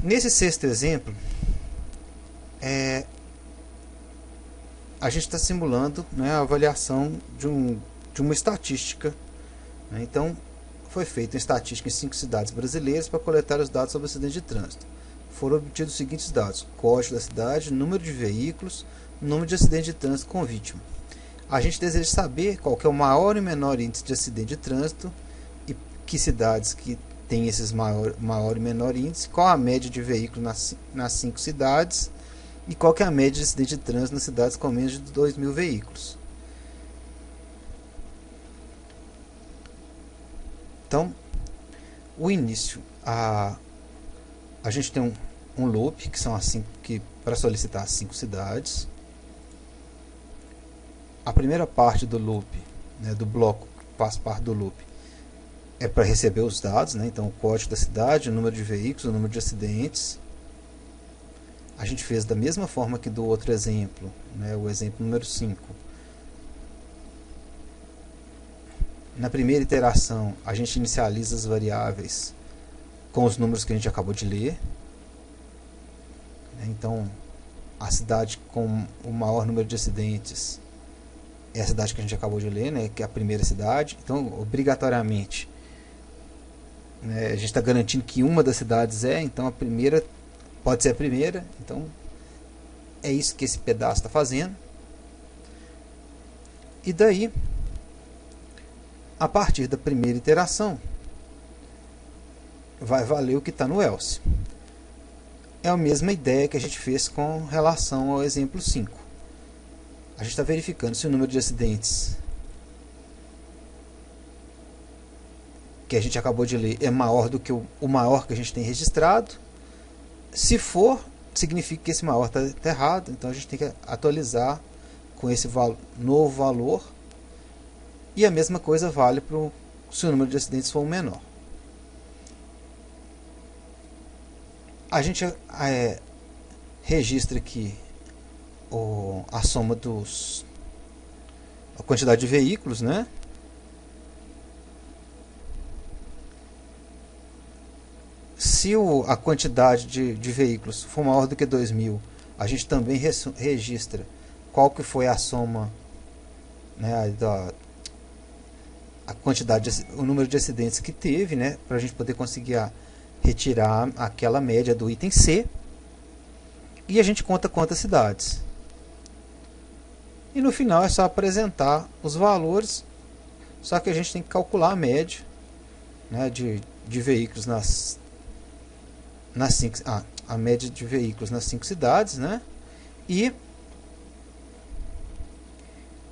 Nesse sexto exemplo, a gente está simulando, né, a avaliação de uma estatística, né? Então, foi feita uma estatística em 5 cidades brasileiras para coletar os dados sobre acidentes de trânsito. Foram obtidos os seguintes dados: código da cidade, número de veículos, número de acidentes de trânsito com vítima. A gente deseja saber qual que é o maior e menor índice de acidente de trânsito e que cidades que têm esses maior e menor índice, qual a média de veículos nas 5 cidades e qual que é a média de acidente de trânsito nas cidades com menos de 2.000 veículos. Então, o início, a gente tem um loop, que são assim, que para solicitar as 5 cidades. A primeira parte do loop, né, do bloco que faz parte do loop, é para receber os dados, né, então o código da cidade, o número de veículos, o número de acidentes. A gente fez da mesma forma que do outro exemplo, né, o exemplo número 5. Na primeira iteração, a gente inicializa as variáveis com os números que a gente acabou de ler. Então, a cidade com o maior número de acidentes é a cidade que a gente acabou de ler, né, que é a primeira cidade. Então, obrigatoriamente, né, a gente está garantindo que uma das cidades então a primeira pode ser a primeira. Então, é isso que esse pedaço está fazendo. E daí, a partir da primeira iteração, vai valer o que está no else. É a mesma ideia que a gente fez com relação ao exemplo 5. A gente está verificando se o número de acidentes que a gente acabou de ler é maior do que o maior que a gente tem registrado. Se for, significa que esse maior está errado, então a gente tem que atualizar com esse novo valor. E a mesma coisa vale se o número de acidentes for o menor. A gente registra aqui a soma a quantidade de veículos, né? Se a quantidade de veículos for maior do que 2.000, a gente também registra qual que foi a soma, né, a quantidade, o número de acidentes que teve, né, para a gente poder conseguir retirar aquela média do item C. E a gente conta quantas cidades. E no final é só apresentar os valores, só que a gente tem que calcular a média, né, de veículos a média de veículos nas 5 cidades, né, e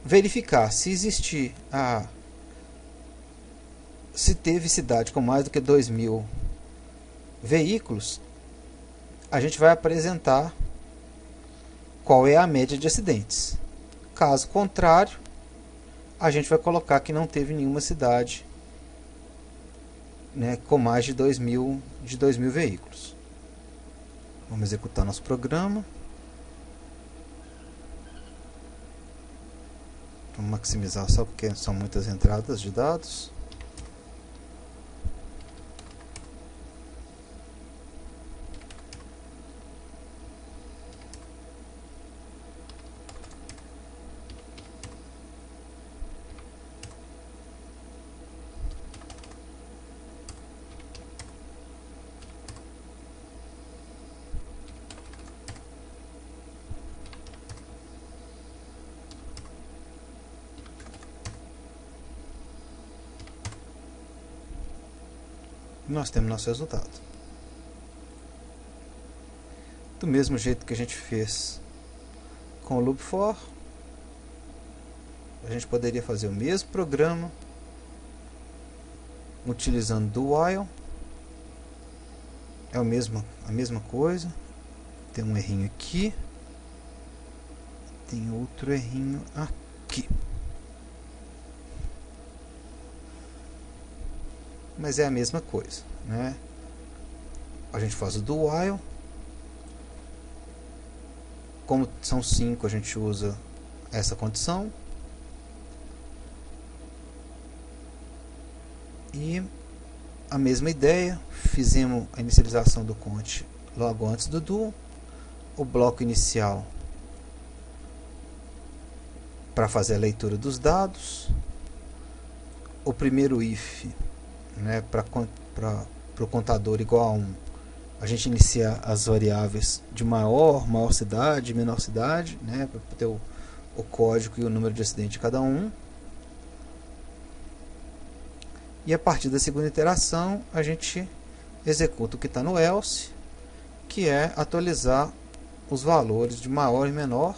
verificar se existir se teve cidade com mais do que 2.000 veículos, a gente vai apresentar qual é a média de acidentes. Caso contrário, a gente vai colocar que não teve nenhuma cidade, né, com mais de 2.000 veículos. Vamos executar nosso programa. Vamos maximizar só porque são muitas entradas de dados. Nós temos nosso resultado. Do mesmo jeito que a gente fez com o loop for, a gente poderia fazer o mesmo programa utilizando do while. É a mesma coisa. Tem um errinho aqui, tem outro errinho aqui, mas é a mesma coisa, né? A gente faz o do while. Como são 5, a gente usa essa condição. E a mesma ideia, fizemos a inicialização do count logo antes do do, o bloco inicial para fazer a leitura dos dados, o primeiro if, né, para o contador igual a 1, a gente inicia as variáveis de maior cidade, menor cidade, né, para ter o código e o número de acidente de cada um. E a partir da segunda iteração a gente executa o que está no else, que é atualizar os valores de maior e menor,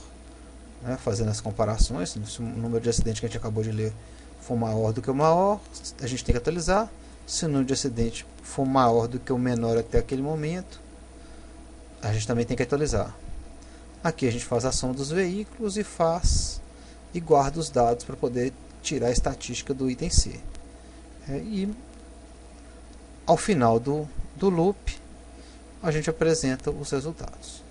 né, fazendo as comparações. Se o número de acidente que a gente acabou de ler for maior do que o maior, a gente tem que atualizar. Se o número de acidente for maior do que o menor até aquele momento, a gente também tem que atualizar. Aqui a gente faz a soma dos veículos e guarda os dados para poder tirar a estatística do item C. E ao final do loop a gente apresenta os resultados.